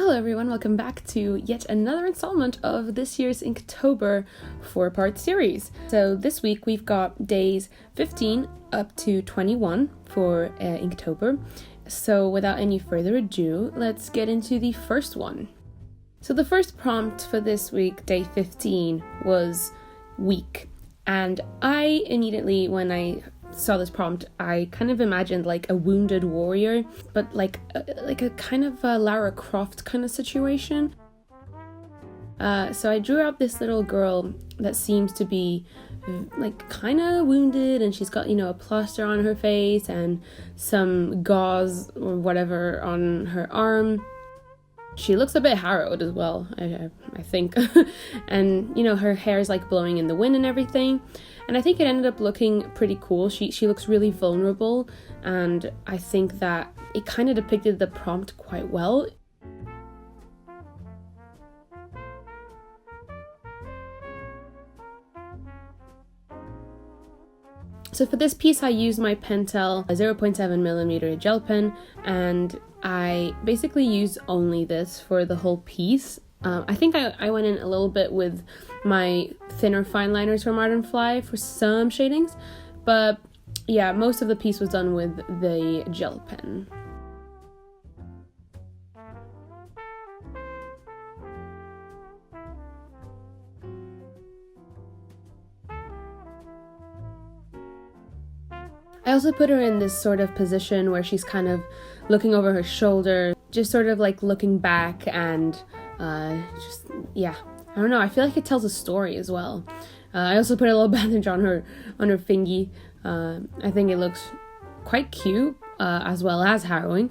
Hello everyone, welcome back to yet another installment of this year's Inktober 4-part series. So this week we've got days 15 up to 21 for Inktober. So without any further ado, let's get into the first one. So the first prompt for this week, day 15, was weak. And I immediately, when I saw this prompt, I kind of imagined like a wounded warrior, but like a kind of a Lara Croft kind of situation. So I drew out this little girl that seems to be like kind of wounded, and she's got, you know, a plaster on her face and some gauze or whatever on her arm. She looks a bit harrowed as well, I think. And, you know, her hair is like blowing in the wind and everything. And I think it ended up looking pretty cool. She looks really vulnerable, and I think that it kind of depicted the prompt quite well. So for this piece I used my Pentel 0.7mm gel pen, and I basically used only this for the whole piece. I think I went in a little bit with my thinner Fineliners from Art & Fly for some shadings, but yeah, most of the piece was done with the gel pen. I also put her in this sort of position where she's kind of looking over her shoulder, just sort of like looking back, and yeah, I don't know, I feel like it tells a story as well. I also put a little bandage on her fingy. I think it looks quite cute, as well as harrowing.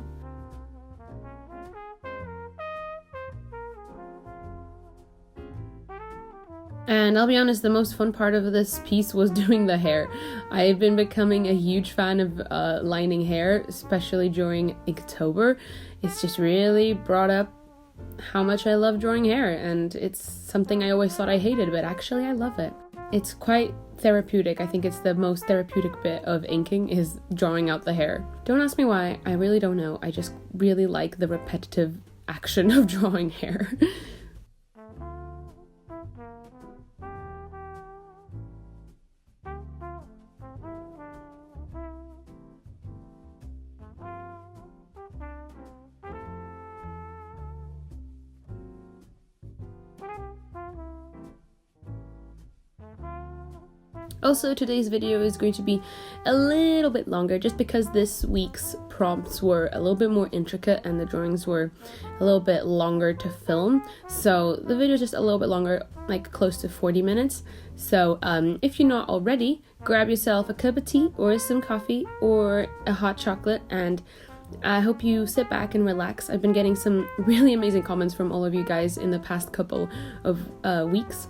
And I'll be honest, the most fun part of this piece was doing the hair. I've been becoming a huge fan of lining hair, especially during Inktober. It's just really brought up how much I love drawing hair, and it's something I always thought I hated, but actually I love it. It's quite therapeutic. I think it's the most therapeutic bit of inking, is drawing out the hair. Don't ask me why, I really don't know. I just really like the repetitive action of drawing hair. Also, today's video is going to be a little bit longer just because this week's prompts were a little bit more intricate and the drawings were a little bit longer to film. So the video is just a little bit longer, like close to 40 minutes. So if you're not already, grab yourself a cup of tea or some coffee or a hot chocolate, and I hope you sit back and relax. I've been getting some really amazing comments from all of you guys in the past couple of weeks,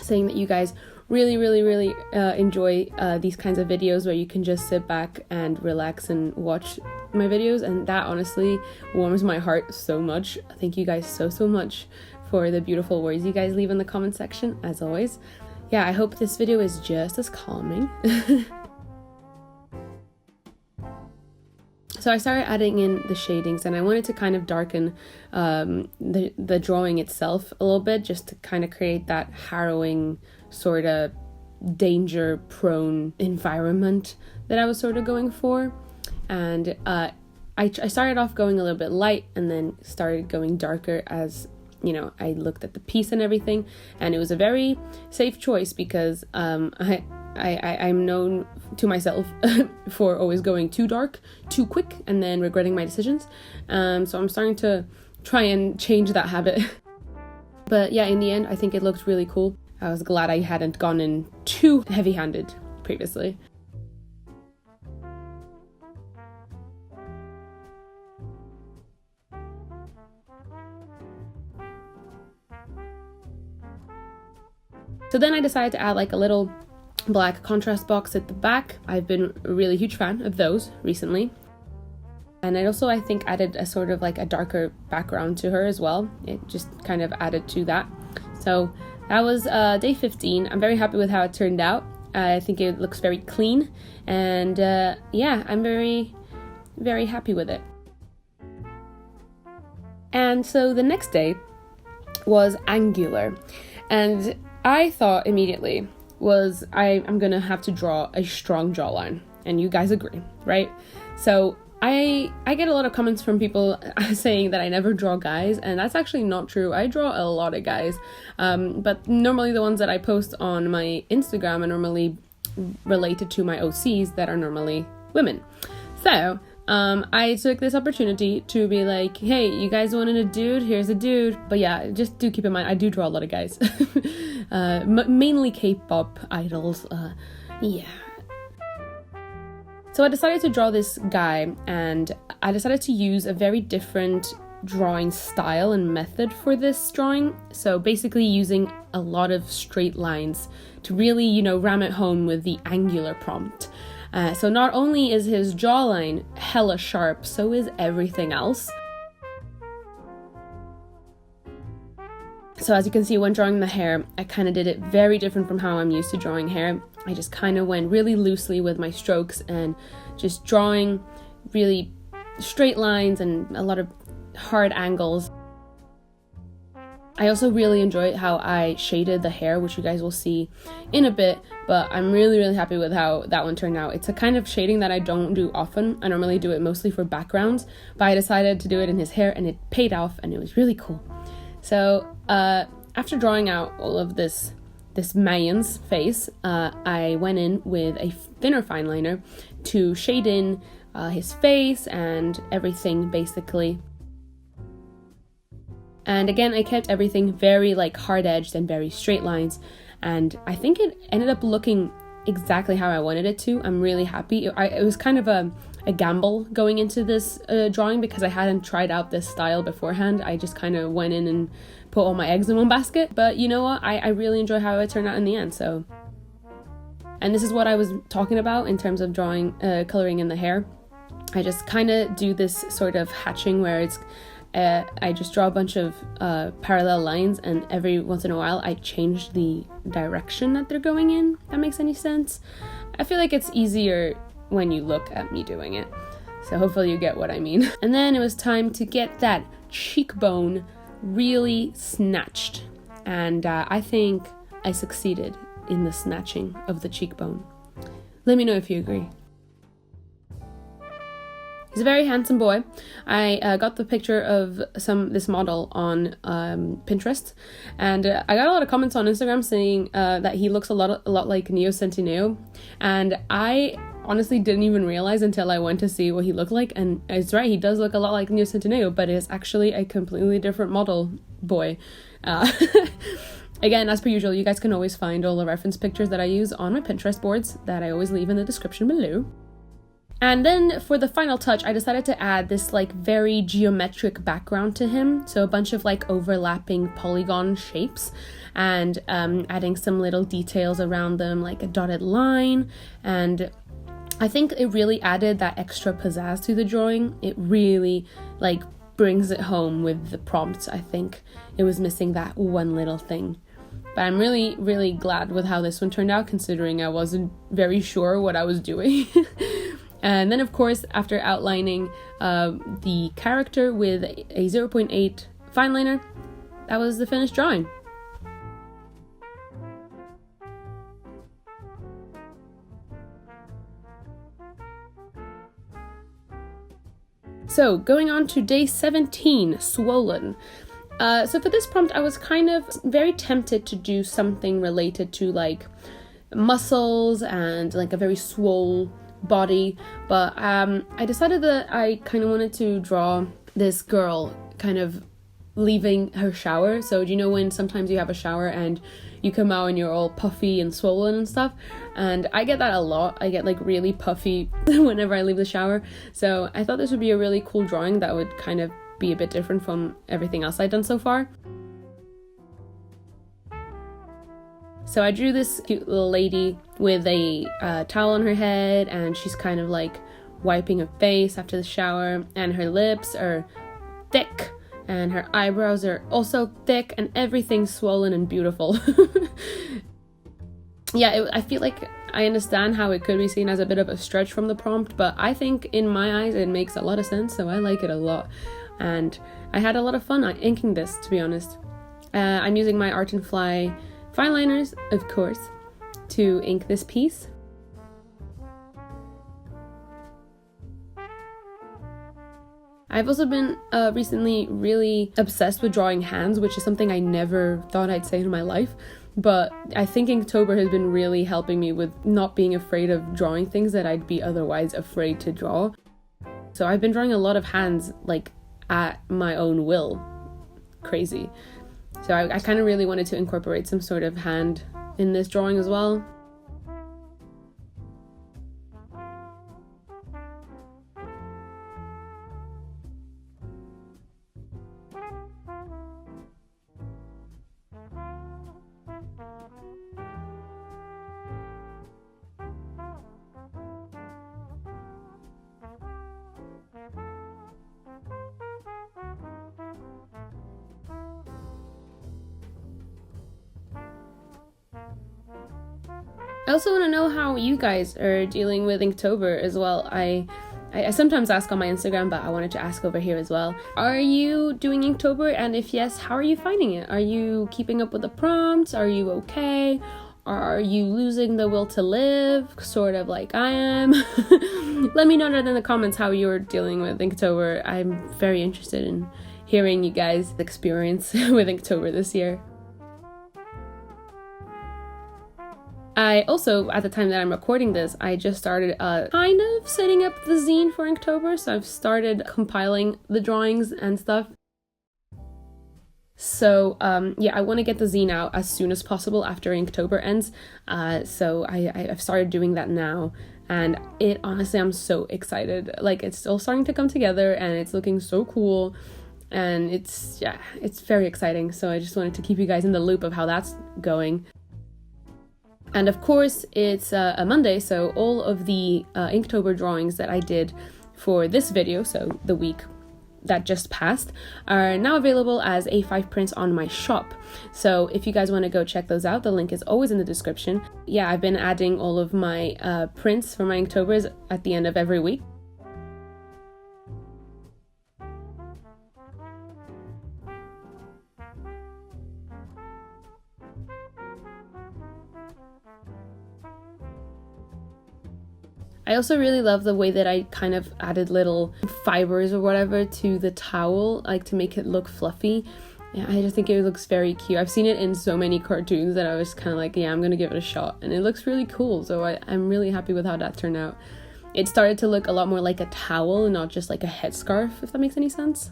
saying that you guys really enjoy these kinds of videos where you can just sit back and relax and watch my videos, and that honestly warms my heart so much. Thank you guys so much for the beautiful words you guys leave in the comment section, as always. Yeah, I hope this video is just as calming. So I started adding in the shadings, and I wanted to kind of darken the drawing itself a little bit, just to kind of create that harrowing sort of danger-prone environment that I was sort of going for. And I started off going a little bit light, and then started going darker as, you know, I looked at the piece and everything. And it was a very safe choice because I'm known to myself for always going too dark, too quick, and then regretting my decisions. So I'm starting to try and change that habit. But yeah, in the end, I think it looked really cool. I was glad I hadn't gone in too heavy-handed previously. So then I decided to add like a little black contrast box at the back. I've been a really huge fan of those recently. And I also, I think, added a sort of like a darker background to her as well. It just kind of added to that. So that was day 15. I'm very happy with how it turned out. I think it looks very clean, and yeah, I'm very happy with it. And so the next day was angular, and I thought immediately I'm gonna have to draw a strong jawline, and you guys agree, right? So I get a lot of comments from people saying that I never draw guys, and that's actually not true. I draw a lot of guys, but normally the ones that I post on my Instagram are normally related to my OCs that are normally women. So I took this opportunity to be like, hey, you guys wanted a dude? Here's a dude. But yeah, just do keep in mind, I do draw a lot of guys. Mainly K-pop idols. Yeah. So I decided to draw this guy, and I decided to use a very different drawing style and method for this drawing. So basically using a lot of straight lines to really, ram it home with the angular prompt. So not only is his jawline hella sharp, so is everything else. So as you can see, when drawing the hair, I kind of did it very different from how I'm used to drawing hair. I just kind of went really loosely with my strokes and just drawing really straight lines and a lot of hard angles. I also really enjoyed how I shaded the hair, which you guys will see in a bit, but I'm really, really happy with how that one turned out. It's a kind of shading that I don't do often. I normally do it mostly for backgrounds, but I decided to do it in his hair, and it paid off, and it was really cool. So after drawing out all of this man's face, I went in with a thinner fine liner to shade in his face and everything, basically. And again, I kept everything very hard-edged and very straight lines, and I think it ended up looking exactly how I wanted it to. I'm really happy. It was kind of a gamble going into this drawing because I hadn't tried out this style beforehand. I just kind of went in and put all my eggs in one basket, but you know what? I really enjoy how it turned out in the end. So, and this is what I was talking about in terms of drawing, coloring in the hair. I just kind of do this sort of hatching where it's I just draw a bunch of parallel lines, and every once in a while I change the direction that they're going in. If that makes any sense? I feel like it's easier when you look at me doing it. So hopefully you get what I mean. And then it was time to get that cheekbone really snatched. And I think I succeeded in the snatching of the cheekbone. Let me know if you agree. He's a very handsome boy. I got the picture of this model on Pinterest, and I got a lot of comments on Instagram saying that he looks a lot like Neo Centineo, and I honestly didn't even realize until I went to see what he looked like. And it's right, he does look a lot like Neo Centineo, but it's actually a completely different model boy. Again, as per usual, you guys can always find all the reference pictures that I use on my Pinterest boards that I always leave in the description below. And then for the final touch, I decided to add this very geometric background to him. So a bunch of overlapping polygon shapes, and adding some little details around them, like a dotted line. And I think it really added that extra pizzazz to the drawing. It really brings it home with the prompts. I think it was missing that one little thing. But I'm really, really glad with how this one turned out, considering I wasn't very sure what I was doing. And then, of course, after outlining the character with a 0.8 fine liner, that was the finished drawing. So, going on to day 17, swollen. So for this prompt, I was kind of very tempted to do something related to muscles and a very swole body, but I decided that I kind of wanted to draw this girl kind of leaving her shower. So do you know when sometimes you have a shower and you come out and you're all puffy and swollen and stuff? And I get that a lot. I get really puffy whenever I leave the shower. So I thought this would be a really cool drawing that would kind of be a bit different from everything else I've done so far. So I drew this cute little lady with a towel on her head, and she's kind of wiping her face after the shower, and her lips are thick, and her eyebrows are also thick, and everything's swollen and beautiful. Yeah, I feel like I understand how it could be seen as a bit of a stretch from the prompt, but I think in my eyes it makes a lot of sense, so I like it a lot. and I had a lot of fun inking this, to be honest. I'm using my Art and Fly Fineliners, of course, to ink this piece. I've also been recently really obsessed with drawing hands, which is something I never thought I'd say in my life, but I think Inktober has been really helping me with not being afraid of drawing things that I'd be otherwise afraid to draw. So I've been drawing a lot of hands, like, at my own will. Crazy. So I kind of really wanted to incorporate some sort of hand in this drawing as well. I also want to know how you guys are dealing with Inktober as well. I sometimes ask on my Instagram, but I wanted to ask over here as well. Are you doing Inktober? And if yes, how are you finding it? Are you keeping up with the prompts? Are you okay? Are you losing the will to live, sort of like I am? Let me know down in the comments how you're dealing with Inktober. I'm very interested in hearing you guys' experience with Inktober this year. I also, at the time that I'm recording this, I just started kind of setting up the zine for Inktober, so I've started compiling the drawings and stuff. So yeah, I want to get the zine out as soon as possible after Inktober ends, so I've started doing that now, and it honestly, I'm so excited. Like, it's still starting to come together and it's looking so cool, and it's very exciting. So I just wanted to keep you guys in the loop of how that's going. And of course, it's a Monday, so all of the Inktober drawings that I did for this video, so the week that just passed, are now available as A5 prints on my shop. So if you guys want to go check those out, the link is always in the description. Yeah, I've been adding all of my prints for my Inktober's at the end of every week. I also really love the way that I kind of added little fibers or whatever to the towel, like to make it look fluffy. Yeah, I just think it looks very cute. I've seen it in so many cartoons that I was kind of like, yeah, I'm gonna give it a shot, and it looks really cool. So I'm really happy with how that turned out. It started to look a lot more like a towel and not just like a headscarf, if that makes any sense.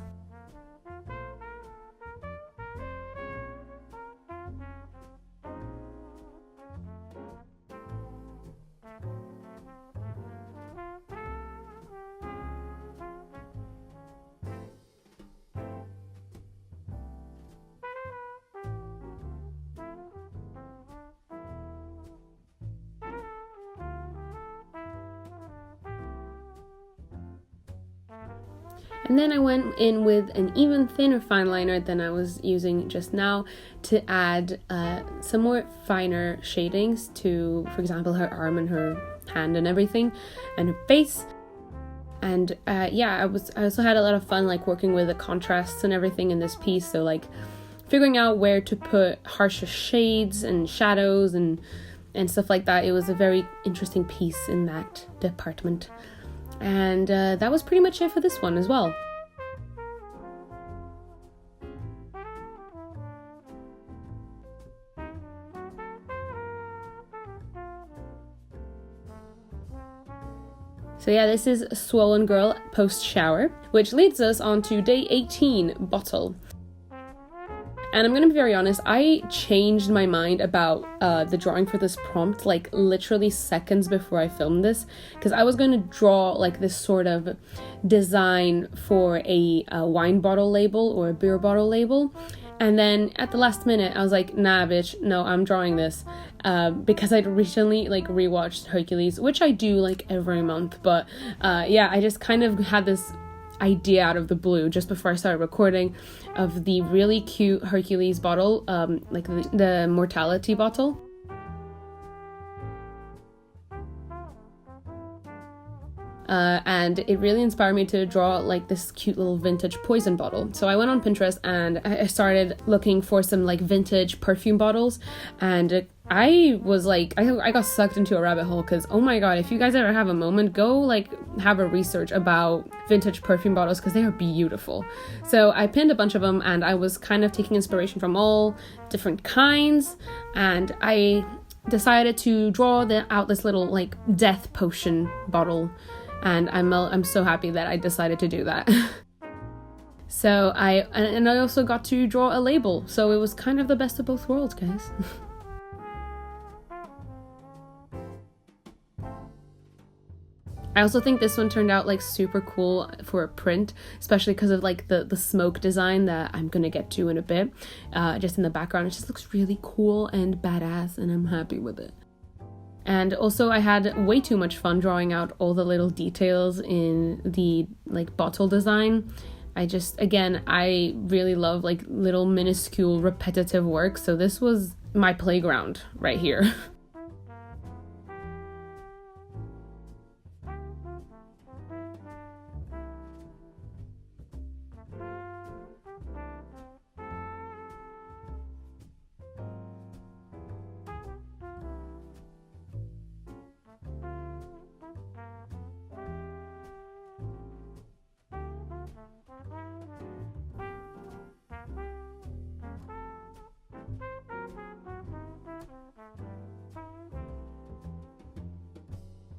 And then I went in with an even thinner fine liner than I was using just now to add some more finer shadings to, for example, her arm and her hand and everything, and her face. And yeah, I also had a lot of fun like working with the contrasts and everything in this piece, so like figuring out where to put harsher shades and shadows and stuff like that. It was a very interesting piece in that department. And that was pretty much it for this one as well. So yeah, this is Swollen Girl post shower, which leads us on to day 18, Bottle. And I'm gonna be very honest, I changed my mind about the drawing for this prompt like literally seconds before I filmed this, because I was going to draw like this sort of design for a wine bottle label or a beer bottle label, and then at the last minute I was like, nah bitch, no, I'm drawing this, because I'd recently like rewatched Hercules, which I do like every month, but yeah, I just kind of had this idea out of the blue just before I started recording of the really cute Hercules bottle, like the mortality bottle. and it really inspired me to draw like this cute little vintage poison bottle. So I went on Pinterest and I started looking for some like vintage perfume bottles, and I was like, I got sucked into a rabbit hole, because oh my god, if you guys ever have a moment, go like have a research about vintage perfume bottles, because they are beautiful. So I pinned a bunch of them, and I was kind of taking inspiration from all different kinds, and I decided to draw out this little like death potion bottle, and I'm so happy that I decided to do that. So I also got to draw a label, so it was kind of the best of both worlds, guys. I also think this one turned out like super cool for a print, especially because of like the smoke design that I'm gonna get to in a bit. Just in the background, it just looks really cool and badass, and I'm happy with it. And also I had way too much fun drawing out all the little details in the like bottle design. I really love like little minuscule repetitive work, so this was my playground right here.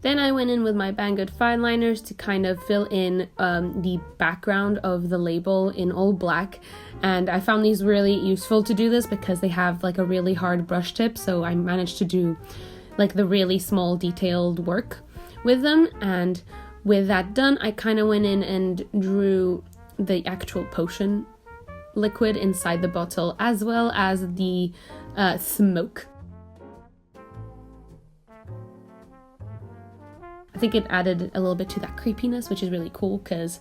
Then I went in with my Banggood Fineliners to kind of fill in the background of the label in all black. And I found these really useful to do this because they have like a really hard brush tip. So I managed to do like the really small detailed work with them. And with that done, I kind of went in and drew the actual potion liquid inside the bottle, as well as the smoke. I think it added a little bit to that creepiness, which is really cool because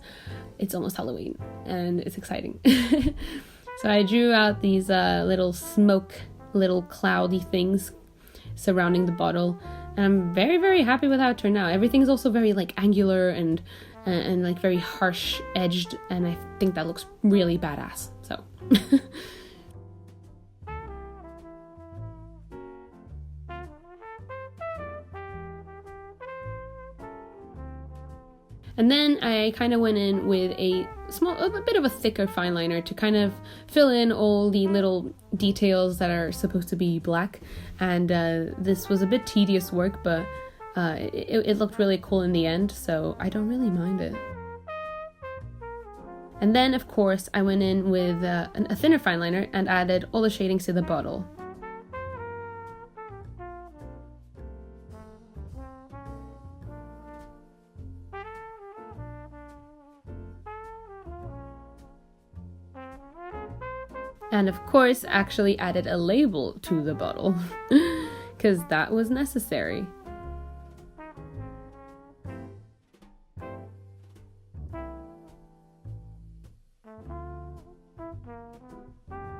it's almost Halloween and it's exciting. So I drew out these little smoke, little cloudy things surrounding the bottle, and I'm very, very happy with how it turned out. Everything's also very like angular and like very harsh edged, and I think that looks really badass. So and then I kind of went in with a bit of a thicker fine liner to kind of fill in all the little details that are supposed to be black. And this was a bit tedious work, but it looked really cool in the end, so I don't really mind it. And then, of course, I went in with a thinner fine liner and added all the shadings to the bottle. And of course, actually added a label to the bottle, because that was necessary.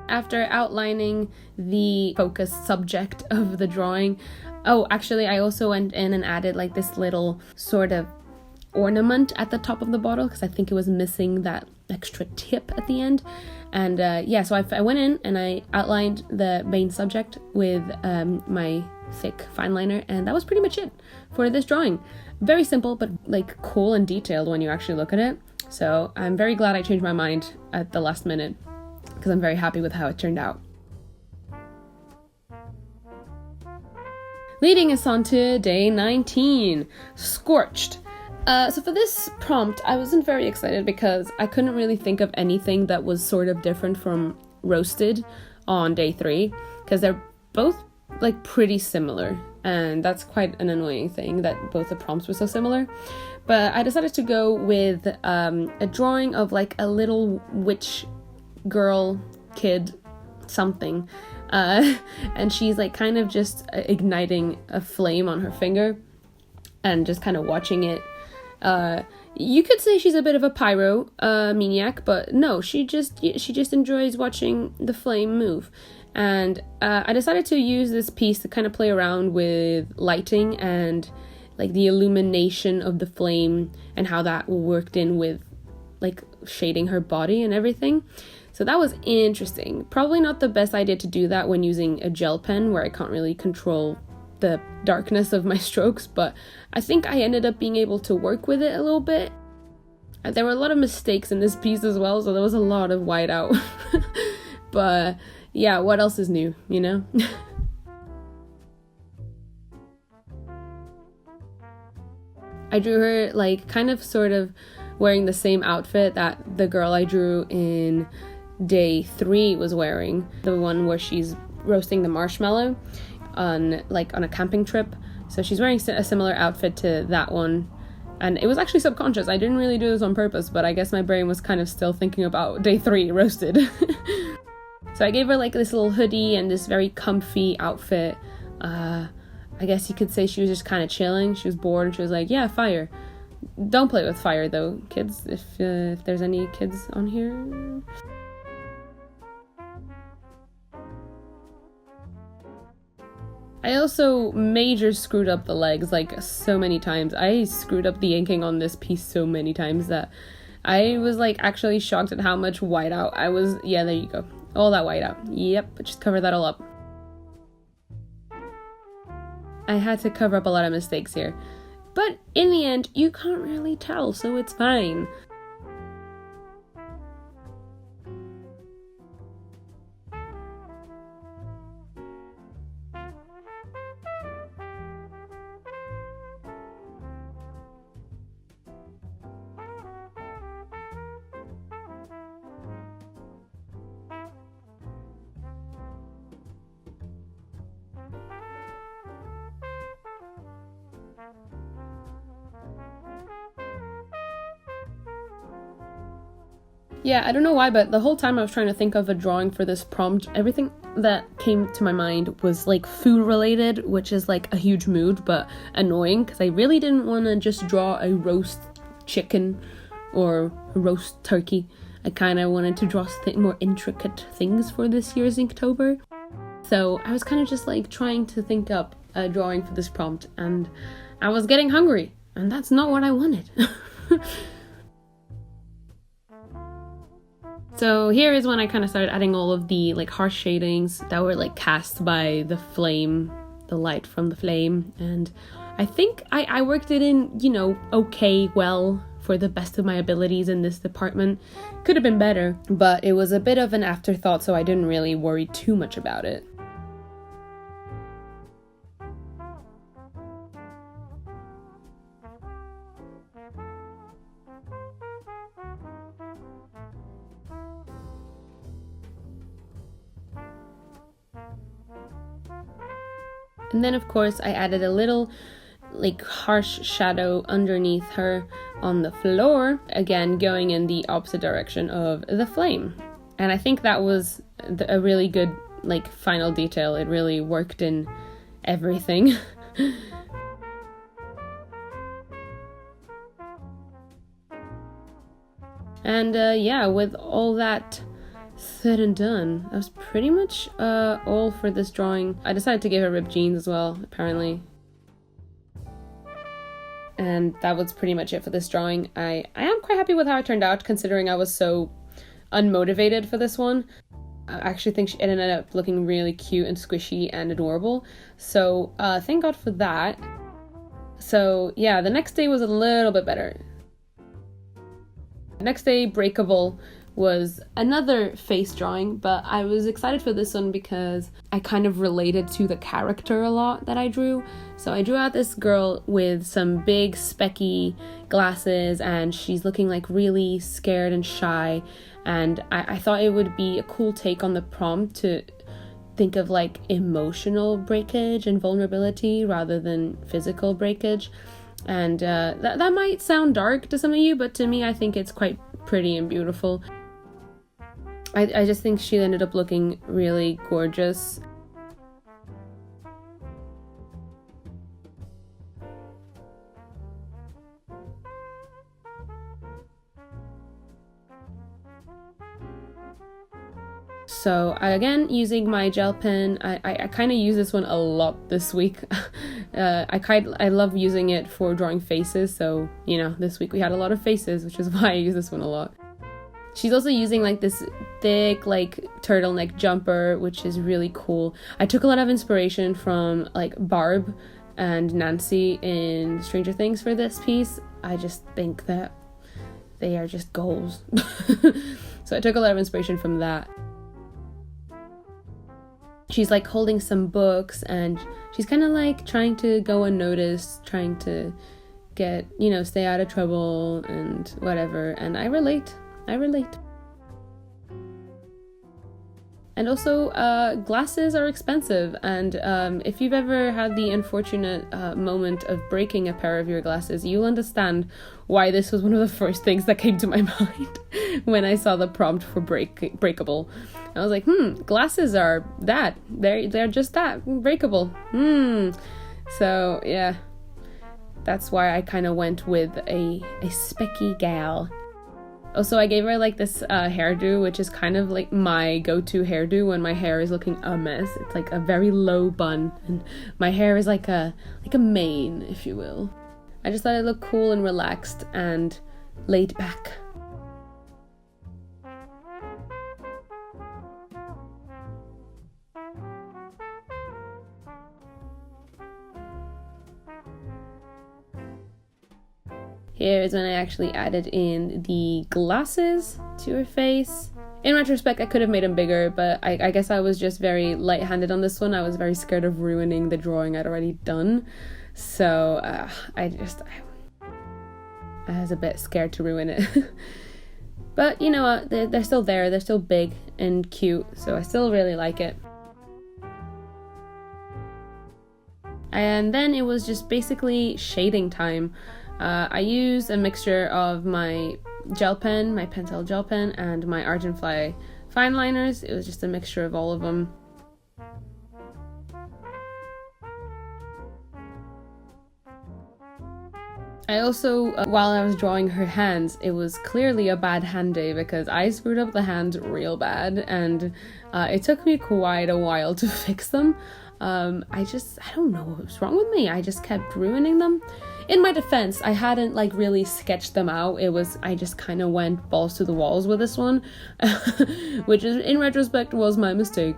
After outlining the focus subject of the drawing, actually I also went in and added like this little sort of ornament at the top of the bottle, because I think it was missing that extra tip at the end. And so I went in and I outlined the main subject with my thick fine liner, and that was pretty much it for this drawing. Very simple, but like cool and detailed when you actually look at it. So I'm very glad I changed my mind at the last minute, because I'm very happy with how it turned out. Leading us on to day 19, Scorched. So for this prompt, I wasn't very excited because I couldn't really think of anything that was sort of different from Roasted on day 3, because they're both like pretty similar, and that's quite an annoying thing that both the prompts were so similar. But I decided to go with a drawing of like a little witch girl, kid, something, and she's like kind of just igniting a flame on her finger and just kind of watching it. You could say she's a bit of a pyro maniac, but no, she just enjoys watching the flame move. And I decided to use this piece to kind of play around with lighting and like the illumination of the flame and how that worked in with like shading her body and everything. So that was interesting. Probably not the best idea to do that when using a gel pen where I can't really control the darkness of my strokes, but I think I ended up being able to work with it a little bit. There were a lot of mistakes in this piece as well, so there was a lot of whiteout. But yeah, what else is new, you know? I drew her like kind of sort of wearing the same outfit that the girl I drew in day 3 was wearing, the one where she's roasting the marshmallow on a camping trip. So she's wearing a similar outfit to that one, and it was actually subconscious. I didn't really do this on purpose, but I guess my brain was kind of still thinking about day 3 roasted. So I gave her like this little hoodie and this very comfy outfit. I guess you could say she was just kind of chilling. She was bored and she was like, yeah, fire. Don't play with fire though, kids, if there's any kids on here. I also major screwed up the legs like so many times. I screwed up the inking on this piece so many times that I was like actually shocked at how much whiteout I was. Yeah, there you go. All that whiteout. Yep, just cover that all up. I had to cover up a lot of mistakes here. But in the end, you can't really tell, so it's fine. Yeah, I don't know why, but the whole time I was trying to think of a drawing for this prompt, everything that came to my mind was like food related, which is like a huge mood, but annoying, because I really didn't want to just draw a roast chicken or a roast turkey. I kind of wanted to draw more intricate things for this year's Inktober. So I was kind of just like trying to think up a drawing for this prompt, and I was getting hungry, and that's not what I wanted. So here is when I kind of started adding all of the like harsh shadings that were like cast by the flame, the light from the flame. And I think I worked it in, you know, okay, well, for the best of my abilities in this department. Could have been better, but it was a bit of an afterthought, so I didn't really worry too much about it. And then of course I added a little like harsh shadow underneath her on the floor, again going in the opposite direction of the flame. And I think that was a really good like final detail. It really worked in everything. And yeah, with all that said and done, that was pretty much all for this drawing. I decided to give her ripped jeans as well, apparently. And that was pretty much it for this drawing. I am quite happy with how it turned out, considering I was so unmotivated for this one. I actually think it ended up looking really cute and squishy and adorable. So thank God for that. So yeah, the next day was a little bit better. The next day, Breakable was another face drawing, but I was excited for this one because I kind of related to the character a lot that I drew. So I drew out this girl with some big specky glasses, and she's looking like really scared and shy, and I thought it would be a cool take on the prompt to think of like emotional breakage and vulnerability rather than physical breakage. And that might sound dark to some of you, but to me I think it's quite pretty and beautiful. I just think she ended up looking really gorgeous. So again, using my gel pen, I kind of use this one a lot this week I love using it for drawing faces, so you know, this week we had a lot of faces, which is why I use this one a lot. She's also using like this thick like turtleneck jumper, which is really cool. I took a lot of inspiration from like Barb and Nancy in Stranger Things for this piece. I just think that they are just goals. So I took a lot of inspiration from that. She's like holding some books and she's kind of like trying to go unnoticed, trying to get, you know, stay out of trouble and whatever. And I relate. And also, glasses are expensive, and if you've ever had the unfortunate moment of breaking a pair of your glasses, you'll understand why this was one of the first things that came to my mind when I saw the prompt for Breakable. I was like, glasses are that. They're just that, breakable. So, yeah, that's why I kind of went with a specky gal. Also, I gave her like this hairdo, which is kind of like my go-to hairdo when my hair is looking a mess. It's like a very low bun, and my hair is like a mane, if you will. I just thought it looked cool and relaxed and laid back. Here is when I actually added in the glasses to her face. In retrospect, I could have made them bigger, but I guess I was just very light-handed on this one. I was very scared of ruining the drawing I'd already done. So I was a bit scared to ruin it. But you know what? They're still there. They're still big and cute, so I still really like it. And then it was just basically shading time. I used a mixture of my gel pen, my Pentel gel pen, and my Argentfly Fineliners. It was just a mixture of all of them. I also, while I was drawing her hands, it was clearly a bad hand day because I screwed up the hands real bad, and it took me quite a while to fix them. I don't know what was wrong with me. I just kept ruining them. In my defense, I hadn't like really sketched them out. I just kind of went balls to the walls with this one, which is in retrospect was my mistake.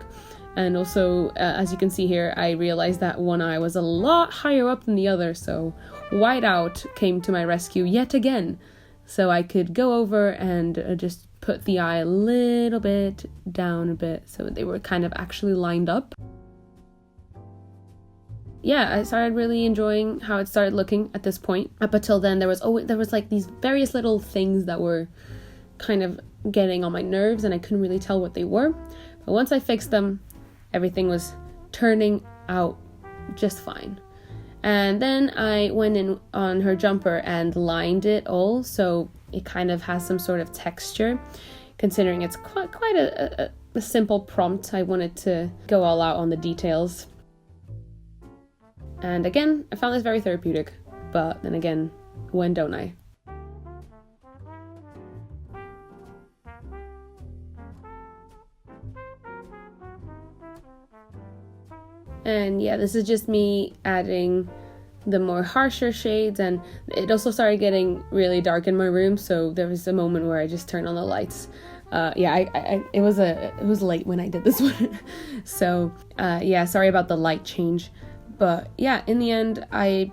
And also, as you can see here, I realized that one eye was a lot higher up than the other, so whiteout came to my rescue yet again. So I could go over and just put the eye a little bit down a bit so they were kind of actually lined up. Yeah, I started really enjoying how it started looking at this point. Up until then, there was like these various little things that were kind of getting on my nerves, and I couldn't really tell what they were. But once I fixed them, everything was turning out just fine. And then I went in on her jumper and lined it all, so it kind of has some sort of texture. Considering it's quite a simple prompt, I wanted to go all out on the details. And again, I found this very therapeutic, but then again, when don't I? And yeah, this is just me adding the more harsher shades, and it also started getting really dark in my room, so there was a moment where I just turned on the lights. It was late when I did this one. So yeah, sorry about the light change. But yeah, in the end, I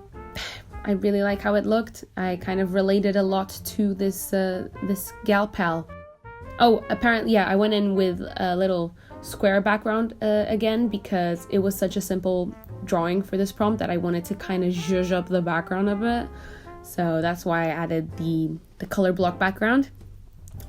really like how it looked. I kind of related a lot to this gal pal. Oh, apparently, yeah, I went in with a little square background again because it was such a simple drawing for this prompt that I wanted to kind of zhuzh up the background a bit. So that's why I added the color block background.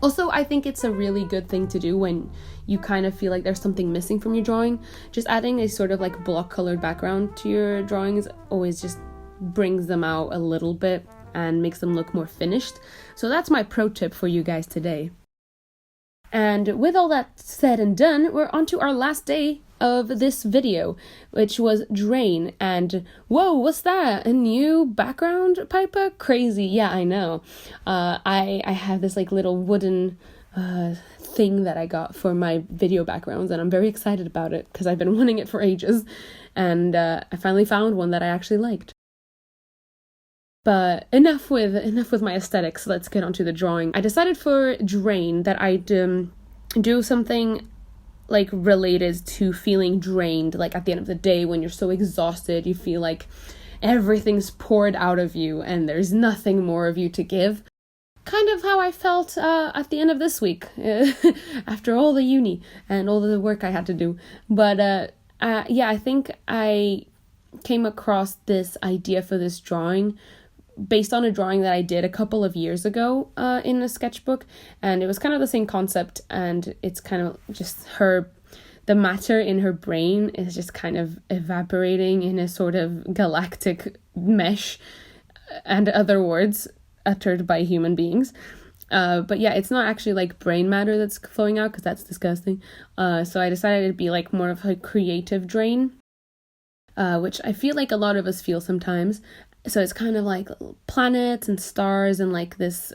Also, I think it's a really good thing to do when you kind of feel like there's something missing from your drawing. Just adding a sort of like block colored background to your drawings always just brings them out a little bit and makes them look more finished. So that's my pro tip for you guys today. And with all that said and done, we're on to our last day of this video, which was Drain. And whoa, what's that? A new background, Piper? Crazy. Yeah, I know. I have this like little wooden thing that I got for my video backgrounds, and I'm very excited about it because I've been wanting it for ages, and I finally found one that I actually liked. But enough with my aesthetics. Let's get onto the drawing. I decided for drain that I'd do something like related to feeling drained, like at the end of the day when you're so exhausted, you feel like everything's poured out of you and there's nothing more of you to give. Kind of how I felt at the end of this week after all the uni and all the work I had to do. But yeah, I think I came across this idea for this drawing based on a drawing that I did a couple of years ago in a sketchbook, and it was kind of the same concept, and it's kind of just the matter in her brain is just kind of evaporating in a sort of galactic mesh and other words uttered by human beings. But yeah, it's not actually like brain matter that's flowing out because that's disgusting. So I decided it'd be like more of a creative drain, which I feel like a lot of us feel sometimes. So it's kind of like planets and stars and like this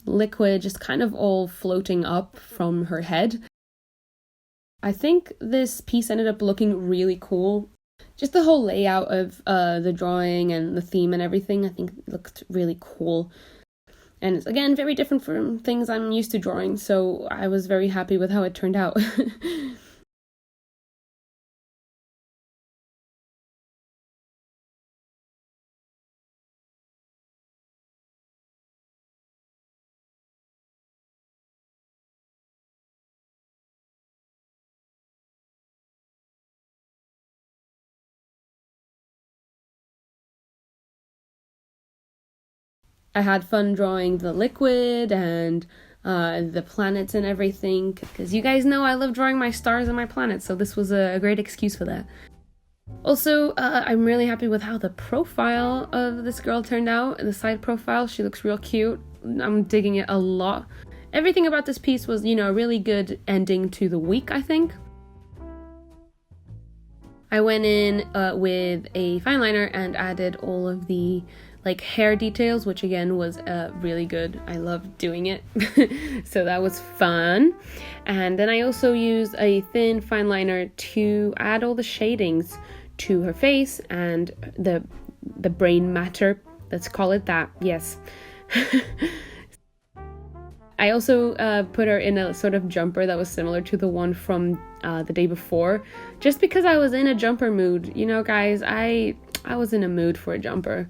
liquid just kind of all floating up from her head. I think this piece ended up looking really cool. Just the whole layout of the drawing and the theme and everything, I think looked really cool. And it's, again, very different from things I'm used to drawing, so I was very happy with how it turned out. I had fun drawing the liquid and the planets and everything, because you guys know I love drawing my stars and my planets, so this was a great excuse for that. Also, I'm really happy with how the profile of this girl turned out. The side profile, she looks real cute. I'm digging it a lot. Everything about this piece was, a really good ending to the week, I think. I went in with a fine liner and added all of the hair details, which again was really good. I loved doing it. So that was fun. And then I also used a thin fine liner to add all the shadings to her face and the brain matter. Let's call it that. Yes. I also put her in a sort of jumper that was similar to the one from the day before, just because I was in a jumper mood. Guys, I was in a mood for a jumper.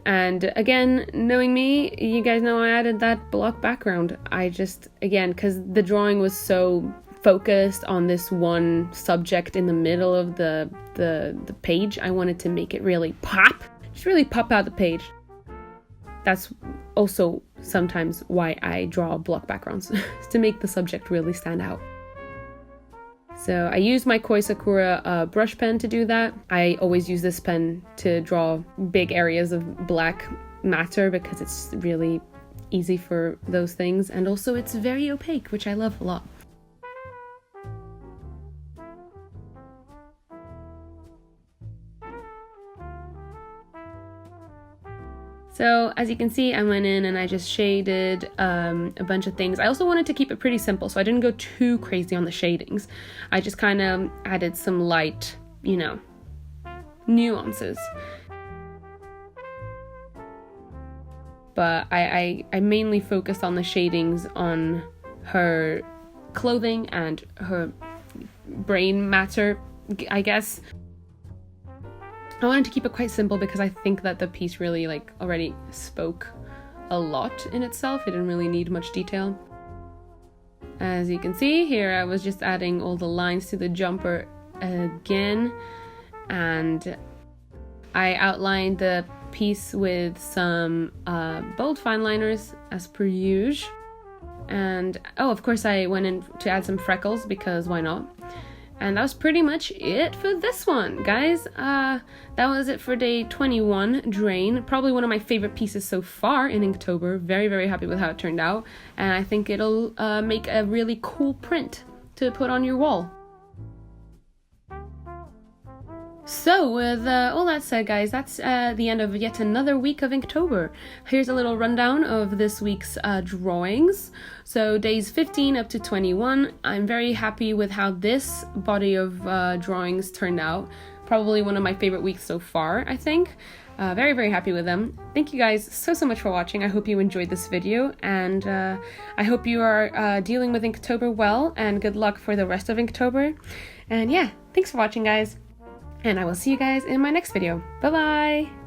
And again, knowing me, you guys know I added that block background. Because the drawing was so focused on this one subject in the middle of the page, I wanted to make it really pop. Just really pop out the page. That's also sometimes why I draw block backgrounds, to make the subject really stand out. So I used my Koi Sakura brush pen to do that. I always use this pen to draw big areas of black matter because it's really easy for those things. And also it's very opaque, which I love a lot. So as you can see, I went in and I just shaded a bunch of things. I also wanted to keep it pretty simple, so I didn't go too crazy on the shadings. I just kind of added some light, nuances. But I mainly focused on the shadings on her clothing and her brain matter, I guess. I wanted to keep it quite simple because I think that the piece really already spoke a lot in itself. It didn't really need much detail. As you can see here, I was just adding all the lines to the jumper again, and I outlined the piece with some bold fine liners as per usual. And of course I went in to add some freckles because why not? And that was pretty much it for this one, guys. That was it for day 21, Drain. Probably one of my favorite pieces so far in Inktober. Very, very happy with how it turned out. And I think it'll make a really cool print to put on your wall. So with all that said, guys, that's the end of yet another week of Inktober. Here's a little rundown of this week's drawings. So days 15 up to 21. I'm very happy with how this body of drawings turned out. Probably one of my favorite weeks so far, I think. Very, very happy with them. Thank you guys so much for watching. I hope you enjoyed this video, and I hope you are dealing with Inktober well, and good luck for the rest of Inktober. And yeah, thanks for watching, guys. And I will see you guys in my next video. Bye bye!